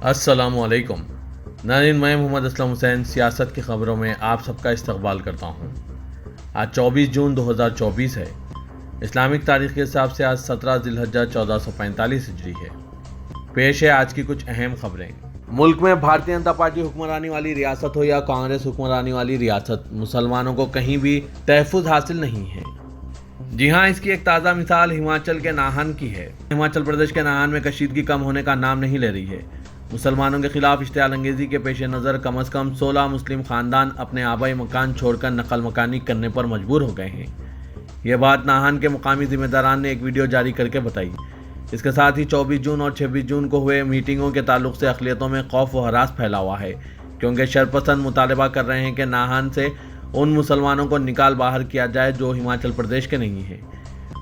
السلام علیکم ناظرین، میں محمد اسلم حسین سیاست کی خبروں میں آپ سب کا استقبال کرتا ہوں۔ آج 24 جون 2024 ہے۔ اسلامک تاریخ کے حساب سے آج 17 ذی الحجہ 1445 ہجری ہے۔ پیش ہے آج کی کچھ اہم خبریں۔ ملک میں بھارتیہ جنتا پارٹی حکمرانی والی ریاست ہو یا کانگریس حکمرانی والی ریاست، مسلمانوں کو کہیں بھی تحفظ حاصل نہیں ہے۔ جی ہاں، اس کی ایک تازہ مثال ہماچل کے ناہن کی ہے۔ ہماچل پردیش کے ناہن میں کشیدگی کم ہونے کا نام نہیں لے رہی ہے۔ مسلمانوں کے خلاف اشتعال انگیزی کے پیش نظر کم از کم 16 مسلم خاندان اپنے آبائی مکان چھوڑ کر نقل مکانی کرنے پر مجبور ہو گئے ہیں۔ یہ بات ناہن کے مقامی ذمہ داران نے ایک ویڈیو جاری کر کے بتائی۔ اس کے ساتھ ہی 24 جون اور 26 جون کو ہوئے میٹنگوں کے تعلق سے اقلیتوں میں خوف و ہراس پھیلا ہوا ہے، کیونکہ شرپسند مطالبہ کر رہے ہیں کہ ناہن سے ان مسلمانوں کو نکال باہر کیا جائے جو ہماچل پردیش کے نہیں ہیں۔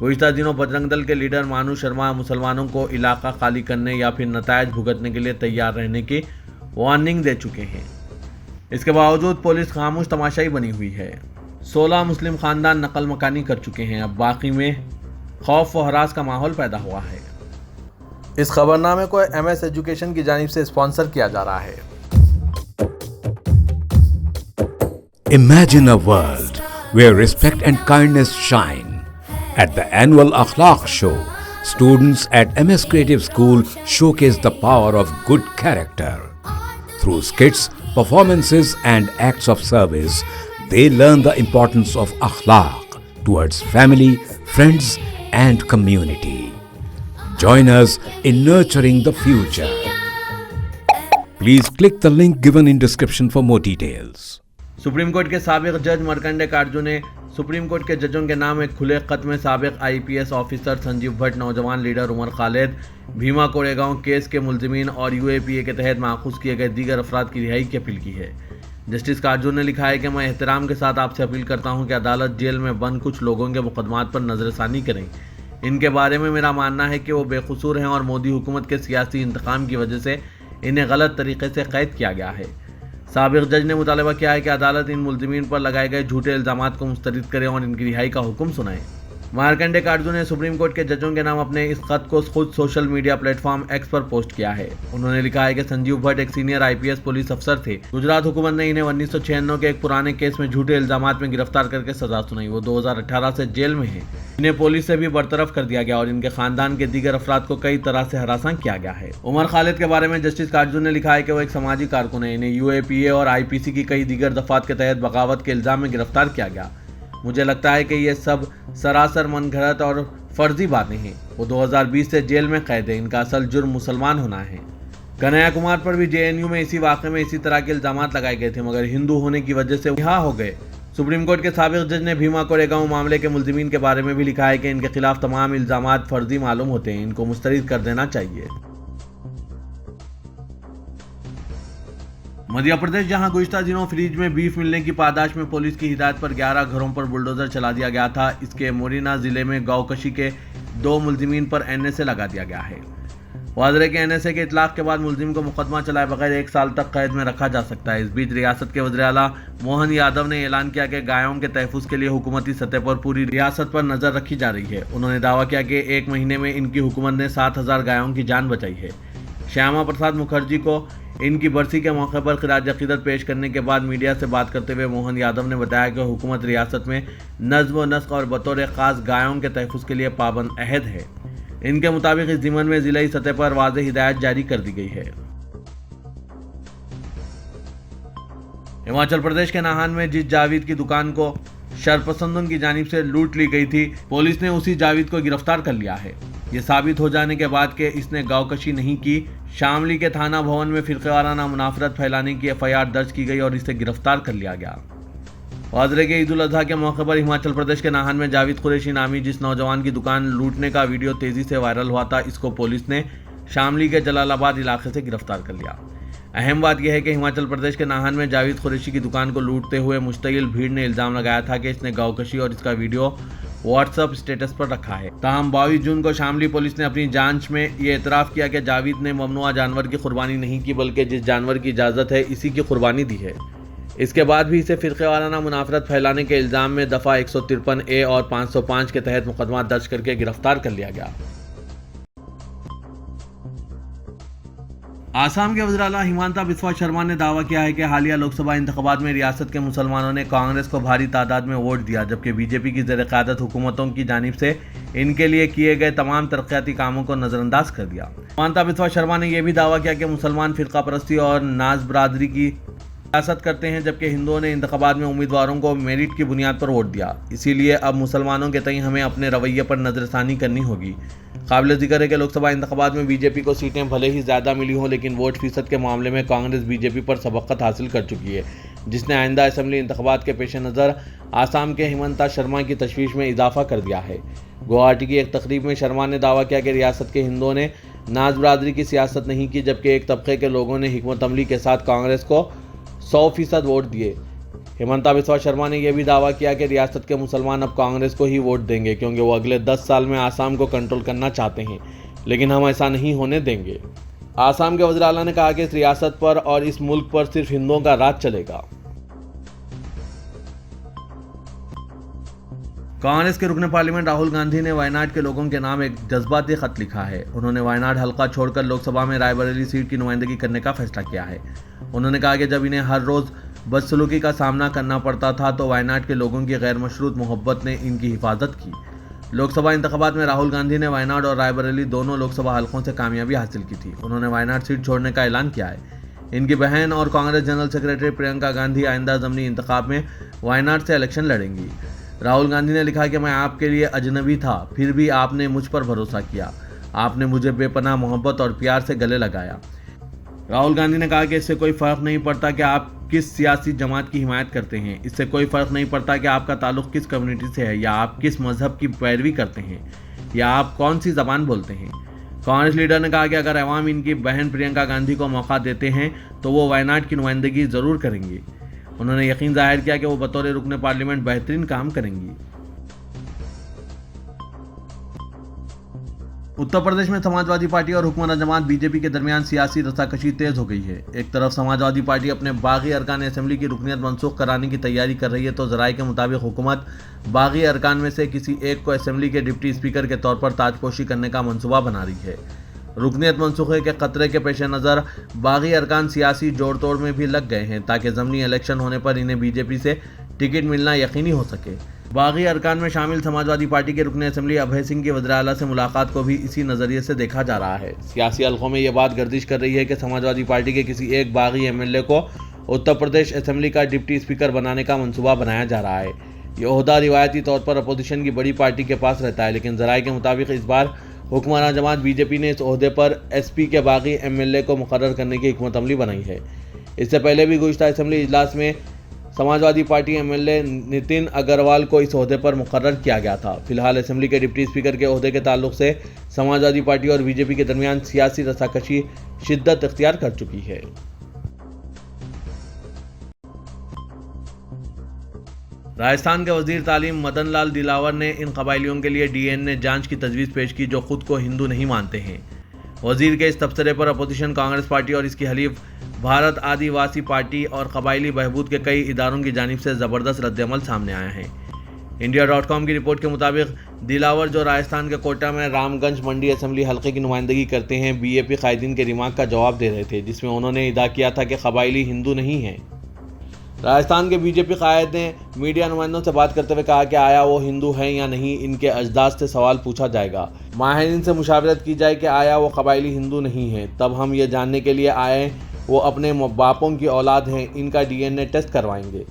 گزشتہ دنوں بجرنگ دل کے لیڈر مانو شرما مسلمانوں کو علاقہ خالی کرنے یا پھر نتائج بھگتنے کے لیے تیار رہنے کی وارننگ دے چکے ہیں۔ اس کے باوجود پولیس خاموش تماشائی بنی ہوئی ہے۔ 16 مسلم خاندان نقل مکانی کر چکے ہیں، اب باقی میں خوف و ہراس کا ماحول پیدا ہوا ہے۔ اس خبرنامے کو MS ایجوکیشن کی جانب سے اسپانسر کیا جا رہا ہے۔ Imagine a world where respect and kindness shine. At the annual Akhlaq Show, students at MS Creative School showcase the power of good character. Through skits, performances and acts of service, they learn the importance of akhlaq towards family, friends and community. Join us in nurturing the future. Please click the link given in description for more details. Supreme court کے سابق جج مرکنڈے کارجو نے supreme court کے ججوں کے نام ایک کھلے خط میں سابق IPS آفیسر سنجیو بھٹ، نوجوان لیڈر عمر خالد، بھیما کوریگاؤں کیس کے ملزمین اور UAPA کے تحت ماخوذ کیے گئے دیگر افراد کی رہائی کی اپیل کی ہے۔ جسٹس کارجو نے لکھا ہے کہ میں احترام کے ساتھ آپ سے اپیل کرتا ہوں کہ عدالت جیل میں بند کچھ لوگوں کے مقدمات پر نظر ثانی کریں۔ ان کے بارے میں میرا ماننا ہے کہ وہ بے قصور ہیں اور مودی حکومت کے سیاسی انتقام کی وجہ سے انہیں غلط طریقے سے قید کیا گیا ہے۔ سابق جج نے مطالبہ کیا ہے کہ عدالت ان ملزمین پر لگائے گئے جھوٹے الزامات کو مسترد کرے اور ان کی رہائی کا حکم سنائے۔ مارکنڈے کارجو نے سپریم کورٹ کے ججوں کے نام اپنے اس خط کو خود social media platform X پر پوسٹ کیا ہے۔ انہوں نے لکھا ہے کہ سنجیو بھٹ ایک سینئر IPS پولیس افسر تھے۔ گجرات حکومت نے انہیں 1996 کے ایک پرانے کیس میں جھوٹے الزامات میں گرفتار کر کے سزا سنائی۔ وہ 2018 سے جیل میں ہیں۔ انہیں پولیس سے بھی برطرف کر دیا گیا اور ان کے خاندان کے دیگر افراد کو کئی طرح سے ہراساں کیا گیا ہے۔ عمر خالد کے بارے میں جسٹس کارجو نے لکھا ہے کہ وہ ایک سماجی کارکن ہیں۔ انہیں UAPA اور IPC کی کئی دیگر دفعات کے تحت بغاوت کے الزام میں گرفتار کیا گیا۔ مجھے لگتا ہے کہ یہ سب سراسر من گھڑت اور فرضی باتیں ہیں۔ وہ 2020 سے جیل میں قید ہیں۔ ان کا اصل جرم مسلمان ہونا ہے۔ کنہیا کمار پر بھی JNU میں اسی واقعے میں اسی طرح کے الزامات لگائے گئے تھے، مگر ہندو ہونے کی وجہ سے رہا ہو گئے۔ سپریم کورٹ کے سابق جج نے بھیما کوریگاؤں معاملے کے ملزمین کے بارے میں بھی لکھا ہے کہ ان کے خلاف تمام الزامات فرضی معلوم ہوتے ہیں، ان کو مسترد کر دینا چاہیے۔ مدھیہ پردیش، جہاں گزشتہ دنوں فریج میں بیف ملنے کی پاداش میں پولیس کی ہدایت پر 11 گھروں پر بلڈوزر چلا دیا گیا تھا، اس کے مورینا ضلع میں گاؤں کشی کے 2 ملزمین پر NSA لگا دیا گیا ہے۔ واضح کہ NSA کے اطلاق کے بعد ملزم کو مقدمہ چلائے بغیر 1 سال تک قید میں رکھا جا سکتا ہے۔ اس بیچ ریاست کے وزیر اعلیٰ موہن یادو نے اعلان کیا کہ گایوں کے تحفظ کے لیے حکومتی سطح پر پوری ریاست پر نظر رکھی جا رہی ہے۔ انہوں نے دعویٰ کیا کہ 1 مہینے میں ان کی حکومت نے 7000 گایوں کی جان بچائی ہے۔ شیاما پرساد مکھرجی کو ان کی برسی کے موقع پر خراج عقیدت پیش کرنے کے بعد میڈیا سے بات کرتے ہوئے موہن یادو نے بتایا کہ حکومت ریاست میں نظم و نسق اور بطور خاص گایوں کے تحفظ کے لیے پابند عہد ہے۔ ان کے مطابق اس ضمن میں ضلعی سطح پر واضح ہدایت جاری کر دی گئی ہے۔ ہماچل پردیش کے ناہن میں جس جاوید کی دکان کو شرپسندوں کی جانب سے لوٹ لی گئی تھی، پولیس نے اسی جاوید کو گرفتار کر لیا ہے۔ یہ ثابت ہو جانے کے بعد کہ اس نے گاؤں کشی نہیں کی، شاملی کے تھانہ بھون میں فرقہ وارانہ منافرت پھیلانے کی FIR درج کی گئی اور اسے گرفتار کر لیا گیا۔ واضح کہ عید الاضحیٰ کے موقع پر ہماچل پردیش کے ناہن میں جاوید قریشی نامی جس نوجوان کی دکان لوٹنے کا ویڈیو تیزی سے وائرل ہوا تھا، اس کو پولیس نے شاملی کے جلال آباد علاقے سے گرفتار کر لیا۔ اہم بات یہ ہے کہ ہماچل پردیش کے ناہن میں جاوید قریشی کی دکان کو لوٹتے ہوئے مشتعل بھیڑ نے الزام لگایا تھا کہ اس نے گاؤں کشی اور اس کا ویڈیو واٹس ایپ اسٹیٹس پر رکھا ہے۔ تاہم 22 جون کو شاملی پولیس نے اپنی جانچ میں یہ اعتراف کیا کہ جاوید نے ممنوعہ جانور کی قربانی نہیں کی، بلکہ جس جانور کی اجازت ہے اسی کی قربانی دی ہے۔ اس کے بعد بھی اسے فرقہ وارانہ منافرت پھیلانے کے الزام میں دفعہ 153A اور 505 کے تحت مقدمہ درج کر کے گرفتار کر لیا گیا۔ आसाम के वज़ीर आला हिमंता बिस्वा शर्मा ने दावा किया है कि हालिया लोकसभा इंतखाबात में रियासत के मुसलमानों ने कांग्रेस को भारी तादाद में वोट दिया, जबकि बीजेपी की ज़ेर क़यादत हुकूमतों की जानिब से इनके लिए किए गए तमाम तरक्याती कामों को नज़रअंदाज कर दिया। हिमंता बिस्वा शर्मा ने यह भी दावा किया कि मुसलमान फ़िरका परस्ती और नाज बरादरी की सियासत करते हैं, जबकि हिंदुओं ने इंतखाबात में उम्मीदवारों को मेरिट की बुनियाद पर वोट दिया। इसीलिए अब मुसलमानों के तई हमें अपने रवैये पर नज़रसानी करनी होगी। काबिल ज़िक्र है कि लोकसभा इंतखाबात में बीजेपी को सीटें भले ही ज़्यादा मिली हों, लेकिन वोट फीसद के मामले में कांग्रेस बीजेपी पर सबक़त हासिल कर चुकी है, जिसने आइंदा असम्बली इंतखाबात के पेश नज़र आसाम के हिमंता शर्मा की तशवीश में इजाफा कर दिया है। गुवाहाटी की एक तकरीब में शर्मा ने दावा किया कि रियासत के हिंदुओं ने नाज बरादरी की सियासत नहीं की, जबकि एक तबके के लोगों ने हिकमत अमली के साथ कांग्रेस को 100% वोट दिए। हिमंता बिस्वा शर्मा ने यह भी दावा किया कि रियासत के मुसलमान अब कांग्रेस को ही वोट देंगे, क्योंकि वो अगले 10 साल में आसाम को कंट्रोल करना चाहते हैं, लेकिन हम ऐसा नहीं होने देंगे। आसाम के वज़ीर आला ने कहा कि इस रियासत पर और इस मुल्क पर सिर्फ हिंदुओं का राज चलेगा। कांग्रेस के रुकन पार्लियामेंट राहुल गांधी ने वायनाड के लोगों के नाम एक जज्बाती खत लिखा है। उन्होंने वायनाड हल्का छोड़कर लोकसभा में रायबरेली सीट की नुमाइंदगी करने का फैसला किया है। उन्होंने कहा कि जब इन्हें हर रोज़ बदसलूकी का सामना करना पड़ता था तो वायनाड के लोगों की गैर मशरूत मोहब्बत ने इनकी हिफाजत की। लोकसभा इंतखाबात में राहुल गांधी ने वायनाड और रायबरेली दोनों लोकसभा हलकों से कामयाबी हासिल की थी। उन्होंने वायनाड सीट छोड़ने का ऐलान किया है। इनकी बहन और कांग्रेस जनरल सेक्रेटरी प्रियंका गांधी आइंदा ज़मीनी इंतखाब में वायनाड से इलेक्शन लड़ेंगी। राहुल गांधी ने लिखा कि मैं आपके लिए अजनबी था, फिर भी आपने मुझ पर भरोसा किया। आपने मुझे बेपनाह मोहब्बत और प्यार से गले लगाया। राहुल गांधी ने कहा कि इससे कोई फ़र्क नहीं पड़ता कि आप किस सियासी जमात की हिमायत करते हैं, इससे कोई फ़र्क नहीं पड़ता कि आपका ताल्लुक़ किस कम्युनिटी से है, या आप किस मज़हब की पैरवी करते हैं, या आप कौन सी ज़बान बोलते हैं। कांग्रेस लीडर ने कहा कि अगर अवाम इनकी बहन प्रियंका गांधी को मौका देते हैं तो वो वायनाड की नुमाइंदगी ज़रूर करेंगी। उन्होंने यकीन जाहिर किया कि वो बतौर रुकन पार्लियामेंट बेहतरीन काम करेंगी। उत्तर प्रदेश में समाजवादी पार्टी और हुकूमत जमात बीजेपी के दरमियान सियासी रस्साकशी तेज हो गई है। एक तरफ समाजवादी पार्टी अपने बागी अरकान असेंबली की रुकनीत मनसूख कराने की तैयारी कर रही है, तो ज़राए के मुताबिक हुकूमत बागी अरकान में से किसी एक को असेंबली के डिप्टी स्पीकर के तौर पर ताजपोशी करने का मनसूबा बना रही है। रुकनीत मनसूखे के खतरे के पेश नज़र बागी अरकान सियासी जोड़ तोड़ में भी लग गए हैं, ताकि ज़मीनी इलेक्शन होने पर इन्हें बीजेपी से टिकट मिलना यकीनी हो सके। बागी अरकान में शामिल समाजवादी पार्टी के रुकन असेंबली अभय सिंह की वज़ीर आला से मुलाकात को भी इसी नज़रिए से देखा जा रहा है। सियासी हलकों में यह बात गर्दिश कर रही है कि समाजवादी पार्टी के किसी एक बागी एमएलए को उत्तर प्रदेश असेंबली का डिप्टी स्पीकर बनाने का मंसूबा बनाया जा रहा है। ये ओहदा रिवायती तौर पर अपोजिशन की बड़ी पार्टी के पास रहता है, लेकिन ज़राए के मुताबिक इस बार हुक्मरान जमात बीजेपी ने इस ओहदे पर एसपी के बागी एमएलए को मुकर्रर करने की हिकमत अमली बनाई है। इससे पहले भी गुज़िश्ता असेंबली इजलास में समाजवादी पार्टी एमएलए नितिन अग्रवाल को इस ओहदे पर मुकर्रर किया गया था। फिलहाल असेंबली के डिप्टी स्पीकर के ओहदे के ताल्लुक से समाजवादी पार्टी और बीजेपी के दरमियान सियासी रस्साकशी शिद्दत इख्तियार कर चुकी है। राजस्थान के वजीर तालीम मदन लाल दिलावर ने इन कबाइलियों के लिए डीएनए जांच की तजवीज़ पेश की जो खुद को हिंदू नहीं मानते हैं। वजीर के इस तबसरे पर अपोजिशन कांग्रेस पार्टी और इसकी हलीफ भारत आदिवासी पार्टी और कबाइली बहबूद के कई इदारों की जानिब से ज़बरदस्त रद्दअमल सामने आया है। India.com की रिपोर्ट के मुताबिक दिलावर, जो राजस्थान के कोटा में रामगंज मंडी असेंबली हल्के की नुमाइंदगी करते हैं, बीएपी कायदीन के रिमार्क का जवाब दे रहे थे, जिसमें उन्होंने इदा किया था कि कबाइली हिंदू नहीं हैं। राजस्थान के बीजेपी कायद ने मीडिया नुमाइंदों से बात करते हुए कहा कि आया वो हिंदू हैं या नहीं, इनके अजदाद से सवाल पूछा जाएगा। माहिरीन से मुशावरत की जाए कि आया वो कबाइली हिंदू नहीं हैं, तब हम ये जानने के लिए आए वो अपने बापों की औलाद हैं, इनका डीएनए टेस्ट करवाएंगे।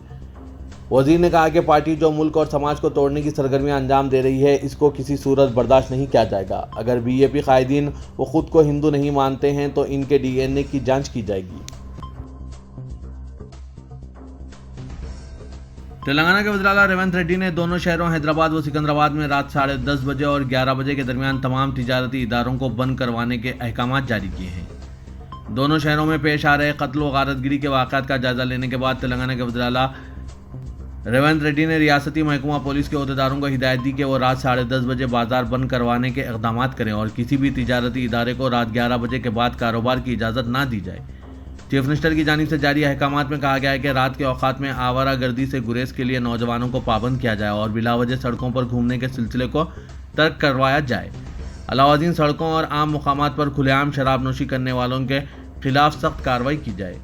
वजीर ने कहा कि पार्टी जो मुल्क और समाज को तोड़ने की सरगर्मियां अंजाम दे रही है, इसको किसी सूरत बर्दाश्त नहीं किया जाएगा। अगर बीएपी कायदीन वो खुद को हिंदू नहीं मानते हैं तो इनके डीएनए की जांच की जाएगी। तेलंगाना के वज़ीर आला रेवंत रेड्डी ने दोनों शहरों हैदराबाद व सिकंदराबाद में रात 10:30 बजे और 11 बजे के दरमियान तमाम तिजारती इदारों को बंद करवाने के अहकामात जारी किए हैं। दोनों शहरों में पेश आ रहे कत्ल व गारतगिरी के वाक़यात का जायजा लेने के बाद तेलंगाना के वज़ीर आला रेवंत रेड्डी ने रियासती महकमा पुलिस के अहदेदारों को हिदायत दी कि वो रात 10:30 बजे बाजार बंद करवाने के इक़दामात करें और किसी भी तिजारती इदारे को रात 11 बजे के बाद कारोबार की इजाज़त ना दी जाए। चीफ मिनिस्टर की जानिब से जारी अहकामात में कहा गया है कि रात के औकात में आवारा गर्दी से गुरेज के लिए नौजवानों को पाबंद किया जाए और बिलावजह सड़कों पर घूमने के सिलसिले को तर्क करवाया जाए। अलावादीन सड़कों और आम मुकामात पर खुलेआम शराब नोशी करने वालों के खिलाफ सख्त कार्रवाई की जाए।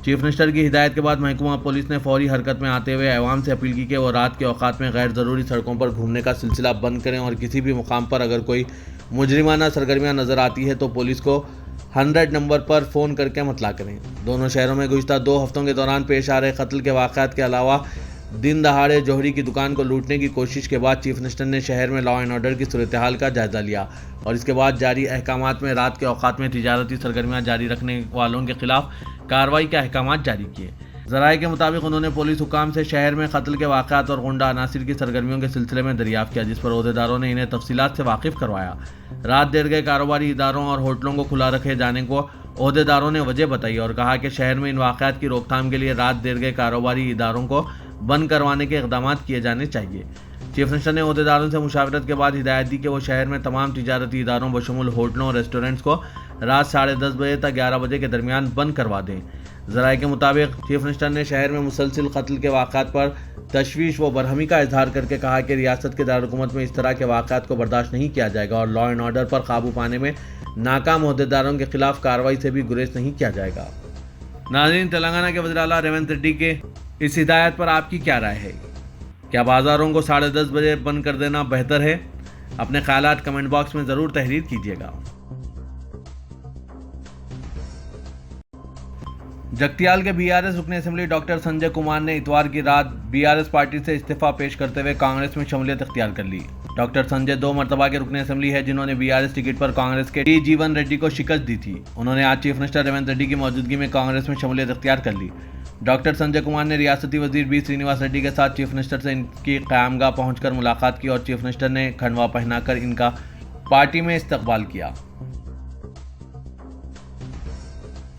चीफ मिनिस्टर की हिदायत के बाद महकमा पुलिस ने फौरी हरकत में आते हुए अवाम से अपील की कि वो रात के औकात में गैर ज़रूरी सड़कों पर घूमने का सिलसिला बंद करें और किसी भी मुकाम पर अगर कोई मुजरिमाना सरगर्मियां नज़र आती है तो पुलिस को 100 नंबर पर फ़ोन करके मतला करें। दोनों शहरों में गुज़िश्ता 2 हफ्तों के दौरान पेश आ रहे कत्ल के वाक़यात के अलावा दिन दहाड़े जौहरी की दुकान को लूटने की कोशिश के बाद चीफ मिनिस्टर ने शहर में लॉ एंड ऑर्डर की सूरत हाल का जायज़ा लिया और इसके बाद जारी अहकामात में रात के औकात में तिजारती सरगर्मियां जारी रखने वालों के खिलाफ कार्रवाई के अहकामात जारी किए। ज़राए के मुताबिक उन्होंने पुलिस हुकाम से शहर में कत्ल के वाक़यात और गुंडा अनासिर की सरगर्मियों के सिलसिले में दरियाफ्त किया, जिस पर ओहदेदारों ने इन्हें तफसीलात से वाकिफ़ करवाया। रात देर गए कारोबारी इदारों और होटलों को खुला रखे जाने को ओहदेदारों ने वजह बताई और कहा कि शहर में इन वाक़यात की रोकथाम के लिए रात देर गए कारोबारी इदारों को बंद करवाने के इक़दाम किए जाने चाहिए। चीफ मिनिस्टर ने ओहदेदारों से मुशावरत के बाद हिदायत दी कि वो शहर में तमाम तिजारती इदारों बशमूल होटलों और रेस्टोरेंट्स को रात 10:30 बजे तक 11 बजे के दरमियान बंद करवा दें। ज़राए के मुताबिक चीफ मिनिस्टर ने शहर में मुसलसिल कत्ल के वाक़यात पर तशवीश व बरहमी का इजहार करके कहा कि रियासत के दारुलहुकूमत में इस तरह के वाक़यात को बर्दाश्त नहीं किया जाएगा और लॉ एंड ऑर्डर पर काबू पाने में नाकाम ओहदेदारों के खिलाफ कार्रवाई से भी गुरेज नहीं किया जाएगा। नाज़रीन, तेलंगाना के वज़ीर आला रेवंत रेड्डी के इस हिदायत पर आपकी क्या राय है? क्या बाज़ारों को 10:30 बजे बंद कर देना बेहतर है? अपने ख्यालात कमेंट बॉक्स में ज़रूर तहरीर कीजिएगा। जगतियाल के बीआरएस रुकन असेंबली डॉक्टर संजय कुमार ने इतवार की रात बीआरएस पार्टी से इस्तीफा पेश करते हुए कांग्रेस में शमूलियत इख्तियार कर ली। डॉक्टर संजय 2 मरतबा के रुकन असेंबली है जिन्होंने बीआरएस टिकट पर कांग्रेस के टी जीवन रेड्डी को शिकस्त दी थी। उन्होंने आज चीफ मिनिस्टर रेवंत रेड्डी की मौजूदगी में कांग्रेस में शमूलियत इख्तियार कर ली। डॉक्टर संजय कुमार ने रियासती वजीर बी श्रीनिवास रेड्डी के साथ चीफ मिनिस्टर से इनकी क़यामगाह पहुंचकर मुलाकात की और चीफ मिनिस्टर ने खंडवा पहनाकर इनका पार्टी में इस्तकबाल किया।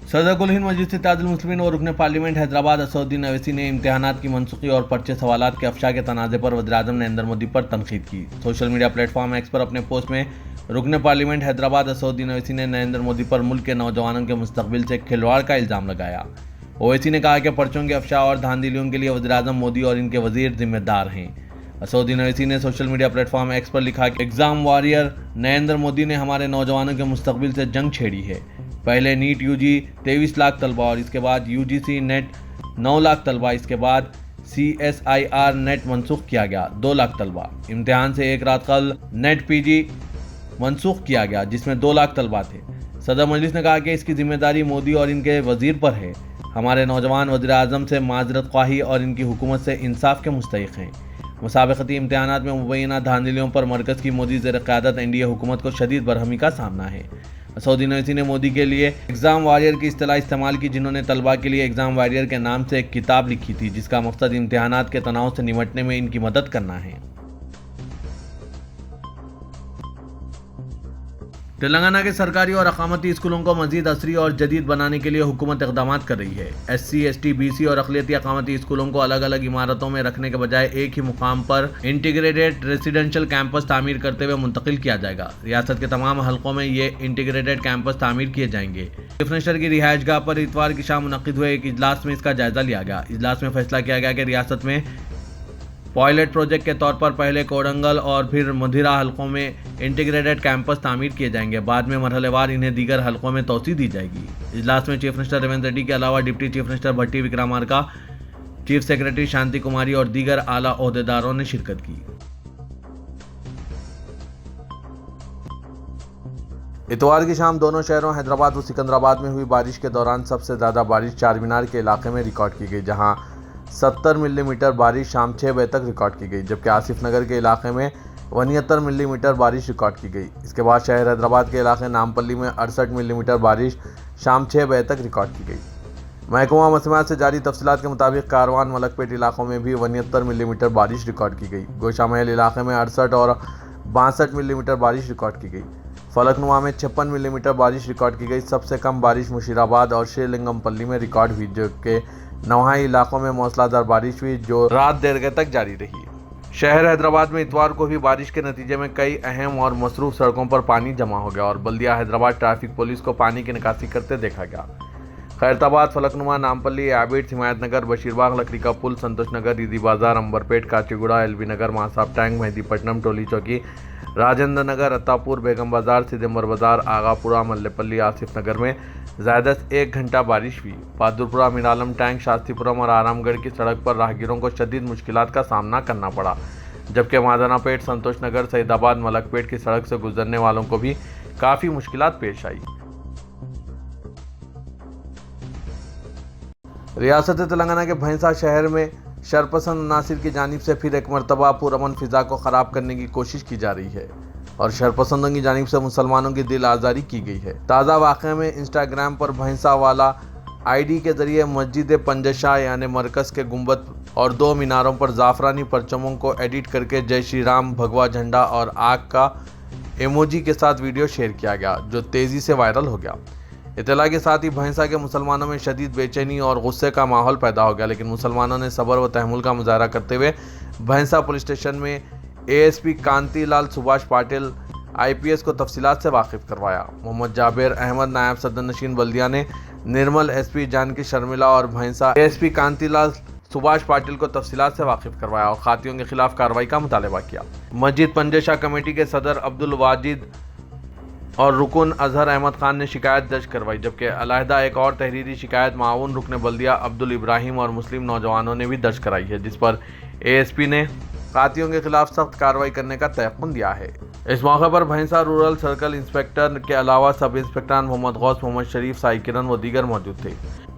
सदर कुल हिंद मजलिस इत्तेहादुल मुस्लिमीन और रुकन पार्लियामेंट हैदराबाद असदुद्दीन अवैसी ने इम्तिहानात की मनसूखी और पर्चे सवालात के अफशा के तनाज़े पर वज़ीर-ए-आज़म नरेंद्र मोदी पर तनकीद की। सोशल मीडिया प्लेटफॉर्म एक्स पर अपने पोस्ट में रुकन पार्लियामेंट हैदराबाद असदुद्दीन अवैसी ने नरेंद्र मोदी पर मुल्क के नौजवानों के मुस्तकबिल से खिलवाड़ का इल्ज़ाम लगाया। ओवैसी ने कहा कि पर्चों के अफशा और धांधलियों के लिए वज़ीर-ए-आज़म मोदी और इनके वज़ीर जिम्मेदार हैं। असदुद्दीन अवैसी ने सोशल मीडिया प्लेटफॉर्म एक्स पर लिखा कि एग्ज़ाम वॉरियर नरेंद्र मोदी ने हमारे नौजवानों के मुस्तकबिल से जंग छेड़ी है। पहले नीट यूजी 23 लाख तलबा और इसके बाद यूजीसी नेट 9 लाख तलबा, इसके बाद CSIR नेट मनसूख किया गया 2 लाख तलबा। इम्तिहान से एक रात कल नेट PG मनसूख किया गया जिसमें 2 लाख तलबा थे। सदर मजलिस ने कहा कि इसकी जिम्मेदारी मोदी और इनके वजीर पर है। हमारे नौजवान वज़ीर-ए-आज़म से माजरत ख्वाही और इनकी हुकूमत से इंसाफ के मुस्तहिक़ हैं। मुसाबक़ती इम्तिहानात में मुबैना धांधलियों पर मरकज़ की मोदी ज़ेर क़यादत NDA हुकूमत को शदीद बरहमी का सामना है। असदुद्दीन अवैसी ने मोदी के लिए एग्ज़ाम वॉरियर की इस्तिलाह इस्तेमाल की, जिन्होंने तलबा के लिए एग्ज़ाम वॉरियर के नाम से एक किताब लिखी थी जिसका मकसद इम्तिहानात के तनाव से निपटने में इनकी मदद करना है। तेलंगाना के सरकारी और अक़ामती स्कूलों को मज़ीद असरी और जदीद बनाने के लिए हुकूमत इक़दाम कर रही है। SC, ST, BC और अक़लियती अक़ामती स्कूलों को अलग अलग इमारतों में रखने के बजाय एक ही मुकाम पर इंटीग्रेटेड रेजिडेंशियल कैंपस तामीर करते हुए मुंतकिल किया जाएगा। रियासत के तमाम हलकों में ये इंटीग्रेटेड कैंपस तामीर किए जाएंगे। चीफ मिनिस्टर की रिहाइशगाह पर इतवार की शाम मुनक़िद हुए एक इजलास में इसका जायज़ा लिया गया। इजलास में फैसला किया गया कि रियासत में पायलट प्रोजेक्ट के तौर पर पहले कोडंगल और फिर मधिरा हलकों में इंटीग्रेटेड कैंपस तामीर किए जाएंगे। बाद में मरहलेवार इन्हें दीगर हलकों में तोसी दी जाएगी। इजलास में चीफ मिनिस्टर रेवंत रेड्डी के अलावा डिप्टी चीफ मिनिस्टर भट्टी विक्रमार्का, चीफ सेक्रेटरी शांति कुमारी और दीगर आला ओहदेदारों ने शिरकत की। इतवार की शाम दोनों शहरों हैदराबाद व सिकंदराबाद में हुई बारिश के दौरान सबसे ज़्यादा बारिश चार मीनार के इलाके में रिकॉर्ड की गई, जहां 70 मिलीमीटर बारिश शाम 6 बजे तक रिकॉर्ड की गई, जबकि आसिफ नगर के इलाके में 69 मिलीमीटर बारिश रिकॉर्ड की गई। इसके बाद शहर हैदराबाद के इलाके नामपल्ली में 68 मिलीमीटर बारिश शाम 6 बजे तक रिकॉर्ड की गई। महकमा मौसमियात से जारी तफसीलात के मुताबिक कारवान मलकपेट इलाकों में भी 69 मिलीमीटर बारिश रिकॉर्ड की गई। गोशा महल इलाके में 68 और 62 मिलीमीटर बारिश रिकॉर्ड की गई। फलकनुमा में 56 मिलीमीटर बारिश रिकॉर्ड की गई। सबसे कम बारिश मुशीराबाद और शेरलिंगमपल्ली में रिकॉर्ड हुई, जबकि नवाही इलाकों में मौसलाधार बारिश हुई जो रात देर तक जारी रही। शहर हैदराबाद में इतवार को भी बारिश के नतीजे में कई अहम और मसरूफ सड़कों पर पानी जमा हो गया और बल्दिया हैदराबाद ट्रैफिक पुलिस को पानी की निकासी करते देखा गया। खैरताबाद, फलकनुमा, नामपल्ली, एबिट्स, हिमायत नगर, बशीरबाग, लकड़ी का पुल, संतोष नगर, रीदी बाजार, अंबरपेट, काचीगुड़ा, एलबी नगर, महासाब टैंक, मेहदीपट्टनम, टोली चौकी, राजेंद्र नगर, अत्तापुर, बेगम बाजार, सिदम्बर बाजार, आगापुरा, मल्लेपल्ली, आसिफ नगर में ज़्यादा से 1 घंटा बारिश हुई। बहादुरपुरा, मीरालम टैंक, शास्त्रीपुरम और आरामगढ़ की सड़क पर राहगीरों को शदीद मुश्किलात का सामना करना पड़ा, जबकि मादनापेट, संतोष नगर, सईदाबाद, मलकपेट की सड़क से गुजरने वालों को भी काफ़ी मुश्किलात पेश आई। रियासत तेलंगाना के भैंसा शहर में शरपसंद नासिर की जानिब से फिर एक मरतबा पुरअमन फ़िज़ा को ख़राब करने की कोशिश की जा रही है और शरपसंदों की जानिब से मुसलमानों की दिल आज़ारी की गई है। ताज़ा वाक़े में इंस्टाग्राम पर भैंसा वाला आईडी के ज़रिए मस्जिद पंजशाह यानी मरकज़ के गुंबद और 2 मीनारों पर ज़ाफ़रानी परचमों को एडिट करके जय श्री राम, भगवा झंडा और आग का इमोजी के साथ वीडियो शेयर किया गया, जो तेज़ी से वायरल हो गया। इत्तला के साथ ही भैंसा के मुसलमानों में शदीद बेचैनी और गुस्से का माहौल पैदा हो गया, लेकिन मुसलमानों ने सब्र व तहम्मुल का मुजाहरा करते हुए भैंसा पुलिस स्टेशन में एएसपी कांतिलाल सुभाष पाटिल आईपीएस को तफसीलात से वाकिफ करवाया। मोहम्मद जाबिर अहमद नायब सदर नशीन बल्दिया ने निर्मल एसपी जानकी शर्मिला और भैंसा एएसपी कांतिलाल सुभाष पाटिल को तफसीलात से वाकिफ करवाया और खातियों के खिलाफ कार्रवाई का मुतालबा किया। मस्जिद पंजशाह कमेटी के सदर अब्दुल वाजिद और रुकन अजहर अहमद खान ने शिकायत दर्ज करवाई, जबकि अलहदा एक और तहरीरी शिकायत माऊन रुकन बल्दिया अब्दुल इब्राहिम और मुस्लिम नौजवानों ने भी दर्ज कराई है, जिस पर एएसपी ने कातियों के खिलाफ सख्त कार्रवाई करने का तयक़ुन दिया है। इस मौके पर भैंसा रूरल सर्कल इंस्पेक्टर के अलावा सब इंस्पेक्टर मोहम्मद गौस, मोहम्मद शरीफ, साई किरण व दीगर मौजूद थे।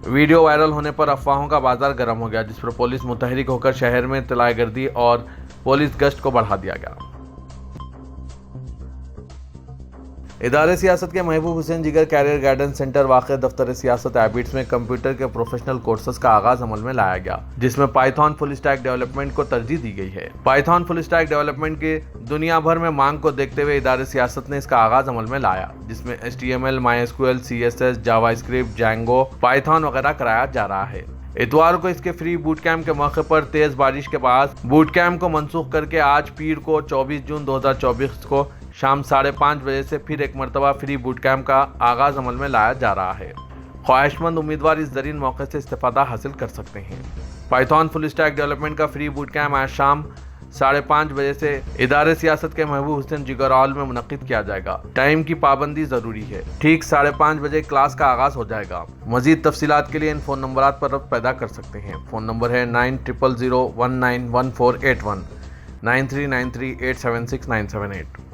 वीडियो वायरल होने पर अफवाहों का बाजार गर्म हो गया, जिस पर पुलिस मुतहरिक होकर शहर में तलाईगर्दी और पुलिस गश्त को बढ़ा दिया गया। इदारे सियासत के महबूब हुसैन जिगर कैरियर गाइडेंस सेंटर वाक़े दफ्तर सियासत एबिट्स में कंप्यूटर के प्रोफेशनल कोर्सेज का आगाज अमल में लाया गया, जिसमें पाइथन फुल स्टैक डेवलपमेंट को तरजीह दी गई है। पाइथन फुल स्टैक डेवलपमेंट की दुनिया भर में मांग को देखते हुए इदारे सियासत ने इसका आगाज अमल में लाया, जिसमें HTML, MySQL, CSS, JavaScript, Django, Python वगैरह कराया जा रहा है। इतवार को इसके फ्री बूट कैंप के मौके पर तेज बारिश के बाद बूट कैंप को मनसूख करके आज पीर को 24 जून 2024 को शाम 5:30 बजे से फिर एक मरतबा फ्री बूट कैंप का आगाज अमल में लाया जा रहा है। ख्वाहिशमंद उम्मीदवार इस ज़रीन मौके से इस्तेफादा हासिल कर सकते हैं। पाइथन फुल स्टैक डेवलपमेंट का फ्री बूट कैंप आज शाम 5:30 बजे से इदारे सियासत के महबूब हुसैन जिगर हॉल में मुनक्किद किया जाएगा। टाइम की पाबंदी ज़रूरी है। ठीक 5:30 बजे क्लास का आगाज हो जाएगा। मजीद तफसीलात के लिए इन फ़ोन नंबरात पर रब्त पैदा कर सकते हैं। फ़ोन नंबर है 9000191481 9393876978।